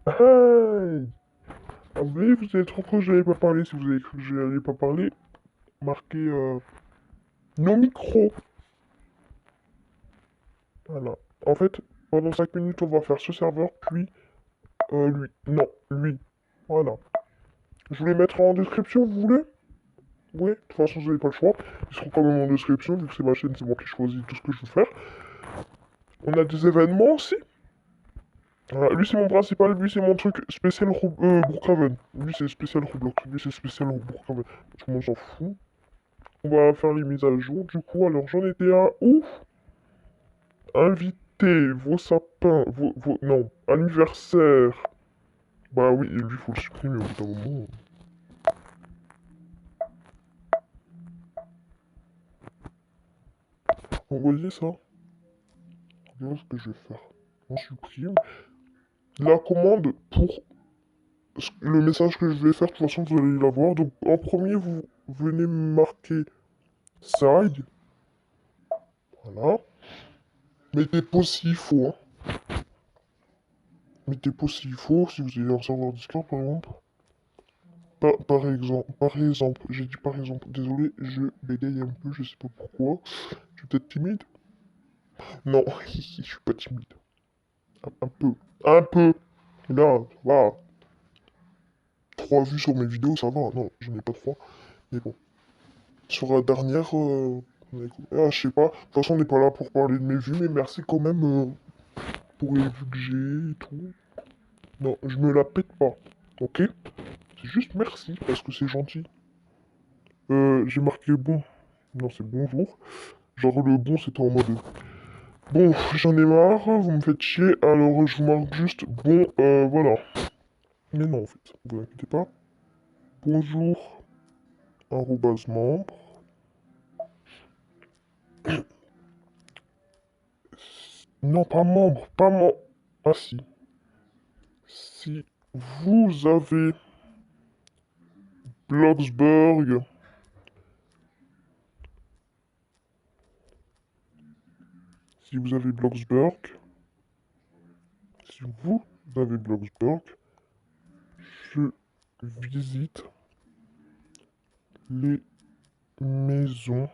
Hey! Ah oui, vous êtes trop que je n'avais pas parlé. Si vous avez cru que je n'avais pas parlé, marquez nos micros. Voilà. En fait, pendant 5 minutes, on va faire ce serveur, puis lui. Non, lui. Voilà. Je vous les mettrai en description, vous voulez? Oui, de toute façon, vous n'avez pas le choix. Ils seront quand même en description, vu que c'est ma chaîne, c'est moi qui choisis tout ce que je veux faire. On a des événements aussi. Voilà, lui, c'est mon principal, lui, c'est mon truc spécial Brookhaven. Lui, c'est spécial Roblox, lui, c'est spécial Brookhaven. Tout le monde s'en fout. On va faire les mises à jour, du coup, alors j'en étais à ouf. Inviter vos sapins, non, anniversaire. Bah oui, et lui, faut le supprimer au bout d'un moment. Envoyez ça. Voilà ce que je vais faire. On supprime. La commande pour le message que je vais faire, de toute façon, vous allez l'avoir. Donc, en premier, vous venez marquer side. Voilà. Mettez pause s'il faut, hein. Mettez pause s'il faut, si vous avez un serveur Discord, par exemple. Par exemple, j'ai dit par exemple, désolé, je bégaye un peu, je sais pas pourquoi. Je suis peut-être timide. Non, je suis pas timide. Un peu. Un peu. Là, ça va. 3 vues sur mes vidéos, ça va. Non, j'en ai pas 3. Mais bon. Sur la dernière, je sais pas. De toute façon, on n'est pas là pour parler de mes vues, mais merci quand même pour les vues que j'ai et tout. Non, je me la pète pas. Ok? C'est juste merci, parce que c'est gentil. J'ai marqué bon. Non, c'est bonjour. Genre le bon, c'était en mode. Bon, j'en ai marre, vous me faites chier, alors je vous marque juste bon, voilà. Mais non, en fait, vous inquiétez pas. Bonjour, arrobase membre. Non, pas membre, pas membre. Ah si. Si vous avez Bloxburg, si vous avez Bloxburg, si vous avez Bloxburg, je visite les maisons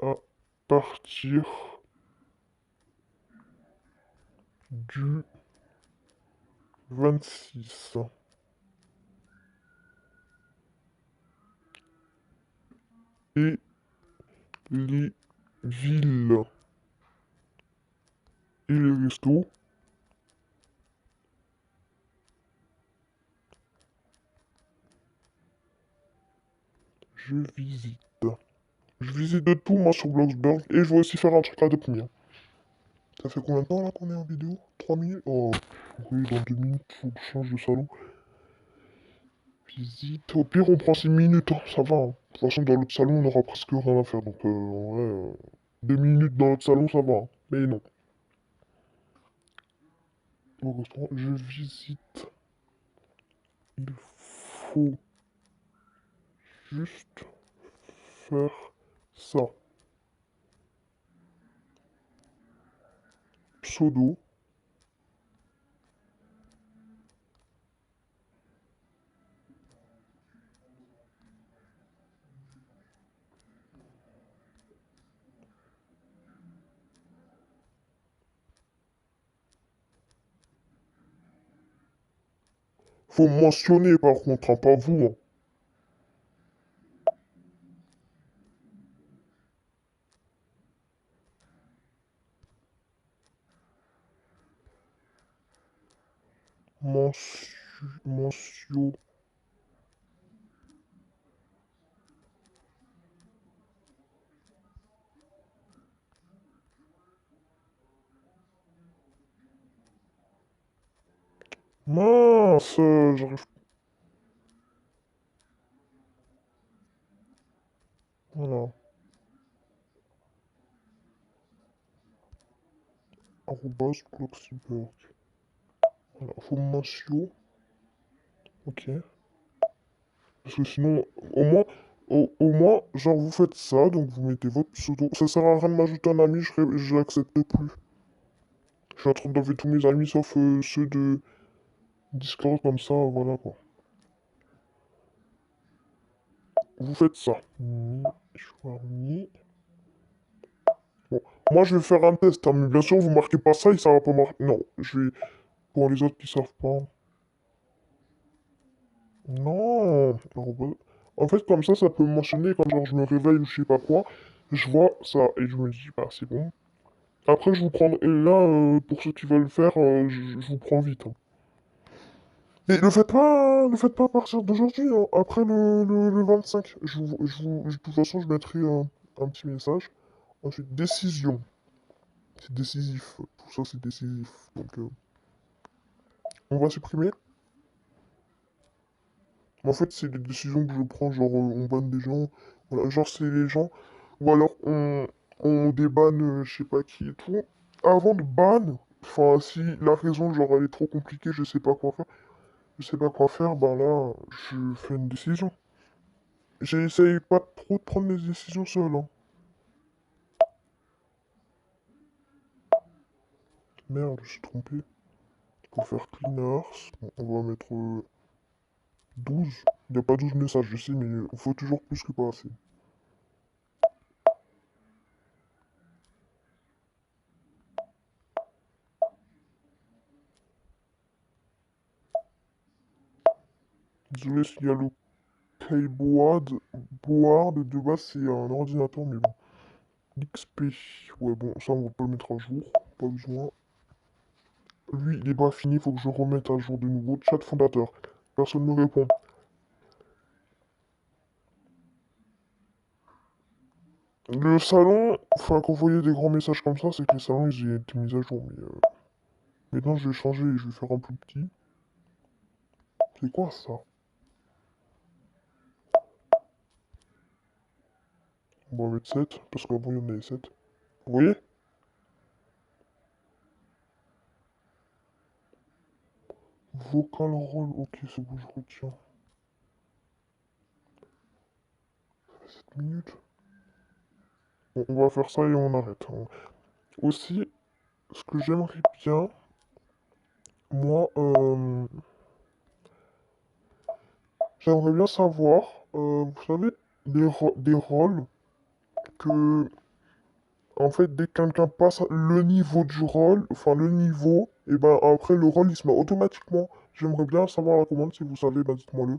à partir du 26. Et les villes et les restos, je visite. Je visite de tout, moi, sur Bloxburg. Et je vais aussi faire un truc à Dopmir. Ça fait combien de temps, là, qu'on est en vidéo? 3 minutes? Oh, oui, dans 2 minutes, faut que je change de salon. Visite. Au pire, on prend 6 minutes, hein, ça va, hein. De toute façon, dans l'autre salon, on aura presque rien à faire. Donc, en vrai, 2 minutes dans l'autre salon, ça va, hein. Mais non. Au restaurant, je visite. Il faut juste faire ça. Pseudo. Faut mentionner, par contre, hein, pas vous, hein. Mention. Mince, j'arrive. Voilà. Arrobas Bloxyburg. Voilà. Formation. Ok. Parce que sinon, au moins, genre, vous faites ça, donc vous mettez votre pseudo. Ça sert à rien de m'ajouter un ami, je l'accepte plus. Je suis en train d'enlever tous mes amis sauf ceux de Discord, comme ça, voilà quoi. Vous faites ça. Ni. Bon, moi je vais faire un test, hein, mais bien sûr vous marquez pas ça et ça va pas marquer. Non, je vais. Pour les autres qui savent pas. Non. En fait, comme ça peut mentionner quand genre je me réveille ou je sais pas quoi. Je vois ça et je me dis, bah c'est bon. Après, je vous prends. Et là, pour ceux qui veulent le faire, je vous prends vite, hein. Et le faites pas à partir d'aujourd'hui, hein, après le 25. De toute façon, je mettrai un petit message. Ensuite, décision. C'est décisif. Tout ça, c'est décisif. Donc, on va supprimer. En fait, c'est des décisions que je prends, genre, on banne des gens. Voilà, genre, c'est les gens. Ou alors, on débanne, je sais pas qui et tout. Avant de ban, enfin, si la raison, genre, elle est trop compliquée, je sais pas quoi faire, ben là, je fais une décision. J'essaye pas trop de prendre mes décisions seul, hein. Merde, je suis trompé. Pour faire cleaners, bon, on va mettre 12. Il n'y a pas 12 messages, je sais, mais il faut toujours plus que pas assez. Désolé s'il y a le keyboard. Board, de base, c'est un ordinateur, mais bon. XP, ouais, bon, ça, on va pas le mettre à jour. Pas besoin. Lui, il est pas fini, faut que je remette à jour de nouveau. Chat fondateur. Personne ne me répond. Le salon, enfin, quand vous voyez des grands messages comme ça, c'est que les salons, ils ont été mis à jour. Mais maintenant, je vais changer et je vais faire un plus petit. C'est quoi ça? On va mettre 7, parce qu'avant, il y en avait 7. Vous voyez? Vocal roll, ok, c'est bon, je retiens. 7 minutes. Bon, on va faire ça et on arrête, hein. Aussi, ce que j'aimerais bien, moi, j'aimerais bien savoir, vous savez, des rôles que, en fait, dès que quelqu'un passe le niveau du rôle, enfin le niveau, et ben après le rôle il se met automatiquement. J'aimerais bien savoir la commande, si vous savez, ben dites-moi-le.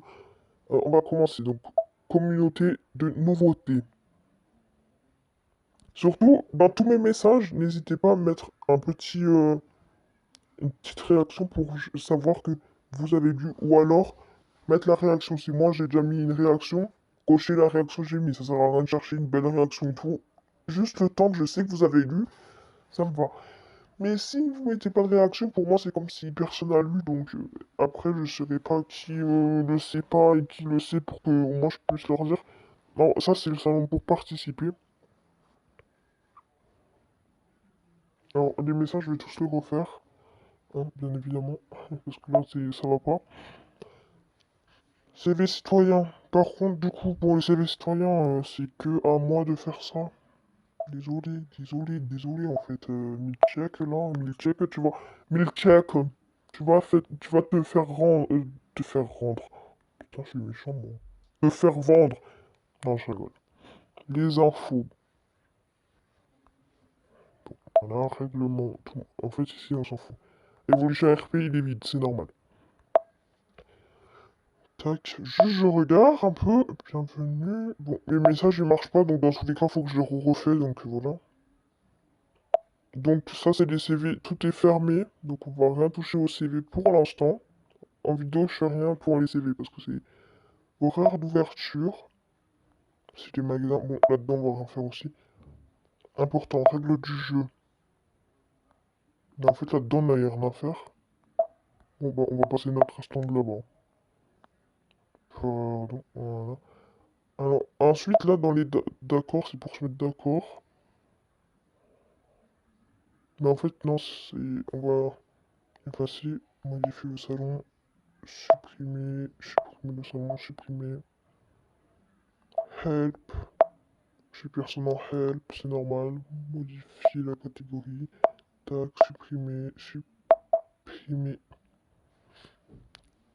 On va commencer, donc, communauté de nouveautés. Surtout, dans tous mes messages, n'hésitez pas à mettre une petite réaction pour savoir que vous avez lu, ou alors mettre la réaction. Si moi j'ai déjà mis une réaction, cocher la réaction que j'ai mis. Ça sert à rien de chercher une belle réaction et tout. Juste le temps que je sais que vous avez lu, ça me va. Mais si vous mettez pas de réaction, pour moi c'est comme si personne n'a lu, donc après je saurais pas qui le sait pas et qui le sait pour que moi je puisse leur dire. Non, ça c'est le salon pour participer. Alors les messages je vais tous les refaire, hein, bien évidemment, parce que là ça va pas. CV citoyen. Par contre, du coup, pour les CV citoyens, c'est que à moi de faire ça. Désolé, en fait. Milcheck, là, Milcheck, tu vois. Milcheck, tu vas te faire rendre. Te faire rendre. Putain, je suis méchant, moi. Te faire vendre. Non, je rigole. Les infos. Voilà, règlement, tout. En fait, ici, on s'en fout. Évolution RP, il est vide, c'est normal. Tac, juste je regarde un peu. Bienvenue. Bon, les messages ils marchent pas, donc dans tous les cas, faut que je les refais, donc voilà. Donc ça, c'est des CV, tout est fermé, donc on va rien toucher au CV pour l'instant. En vidéo, je fais rien pour les CV, parce que c'est horaire d'ouverture. C'est des magasins, bon, là-dedans, on va rien faire aussi. Important, règle du jeu. Mais en fait, là-dedans, on n'a rien à faire. Bon, bah, on va passer notre instant là-bas. Pardon, voilà. Alors, ensuite, là, dans les d'accord, c'est pour se mettre d'accord. Mais en fait, non, c'est... On va effacer, modifier le salon, supprimer le salon, supprimer. Help, chez personne en help, c'est normal. Modifier la catégorie. Tac, supprimer, supprimer.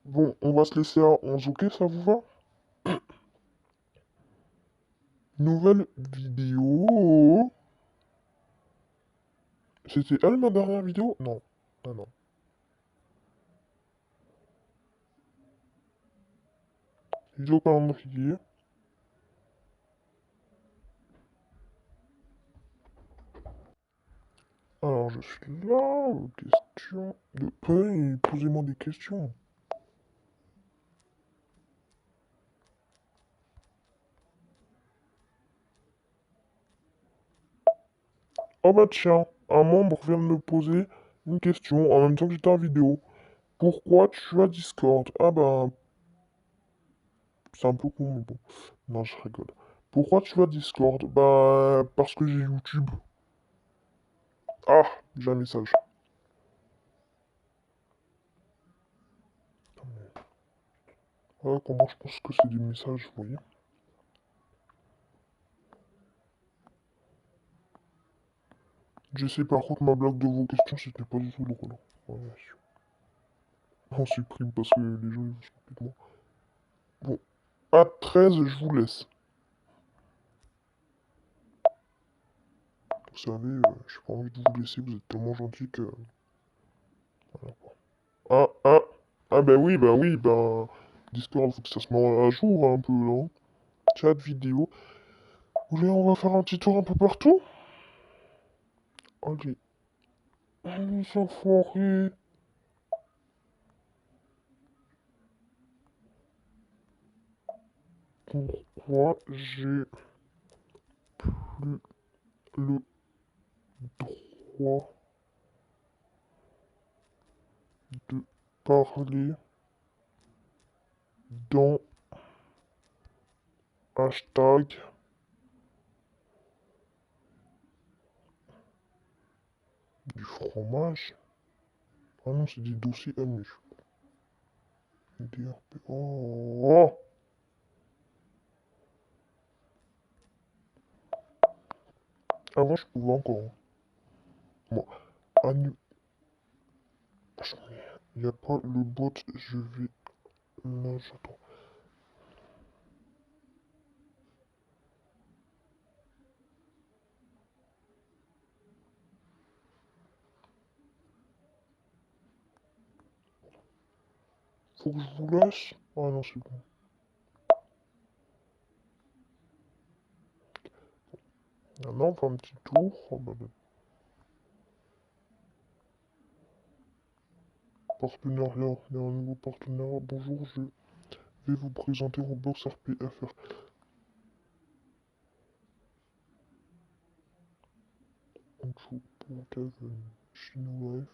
Bon, on va se laisser à 11, ok, ça vous va? Nouvelle vidéo. C'était elle ma dernière vidéo? Non. Ah non. Vidéo calendrier. Alors je suis là. Question de... Posez-moi des questions. Oh bah tiens, un membre vient de me poser une question en même temps que j'étais en vidéo. Pourquoi tu as Discord? Ah bah, c'est un peu con, mais bon. Non, je rigole. Pourquoi tu as Discord? Bah, parce que j'ai YouTube. Ah, j'ai un message. Ouais, comment je pense que c'est des messages, vous voyez? Je sais, par contre, ma blague de vos questions, c'était pas du tout drôle. Ouais, bien sûr. On supprime parce que les gens, ils vont se foutre de moi. Bon, à 13, je vous laisse. Vous savez, j'ai pas envie de vous laisser, vous êtes tellement gentil que... Voilà, quoi. Ah, bah oui, bah... Discord, faut que ça se mette à jour un peu, là. Chat vidéo. Vous voulez, on va faire un petit tour un peu partout? Allez. Allez, enfoiré. Pourquoi j'ai plus le droit de parler dans hashtag du fromage? Ah non, c'est des dossiers amis. DRP. Oh! Avant, je pouvais encore, hein. Bon, annu... Il n'y a pas le bot, je vais... Non, j'attends. Faut que je vous laisse? Ah non, c'est bon. Maintenant, on fait un petit tour. Oh, bah. Partenariat. Il y a un nouveau partenariat. Bonjour, je vais vous présenter Roblox RPFR. On joue pour Kevin. Chino Life.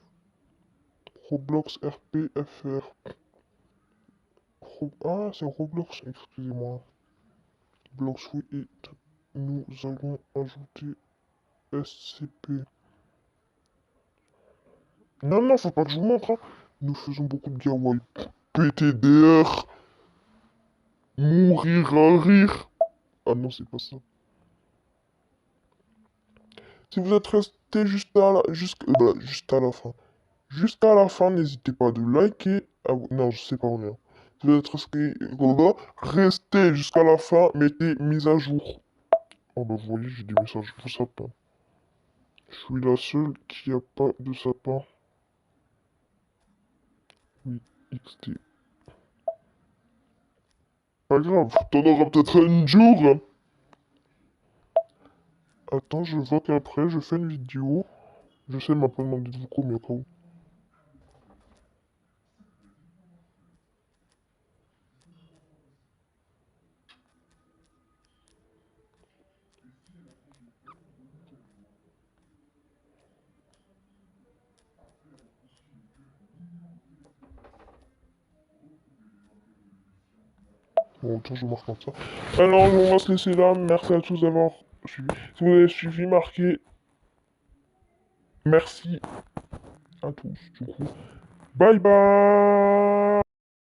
Roblox RPFR. Ah, c'est Roblox, excusez-moi. Blox, oui, et nous allons ajouter SCP. Non, non, faut pas que je vous montre, hein. Nous faisons beaucoup de DIY. PTDR. Mourir à rire. Ah non, c'est pas ça. Si vous êtes resté juste à la fin. Jusqu'à la fin, n'hésitez pas de liker. Ah, non, je sais pas où on est. Si vous êtes resté, restez jusqu'à la fin, mettez mise à jour. Oh bah vous voyez, j'ai des messages de sapin. Je suis la seule qui a pas de sapin. Oui, XT. Pas grave, t'en auras peut-être un jour, hein. Attends, je vois qu'après, je fais une vidéo. Je sais, m'a pas demandé de vous combien, au cas où. Bon, tiens, je marque comme ça. Alors, on va se laisser là. Merci à tous d'avoir suivi. Si vous avez suivi, marquez merci à tous, du coup. Bye bye!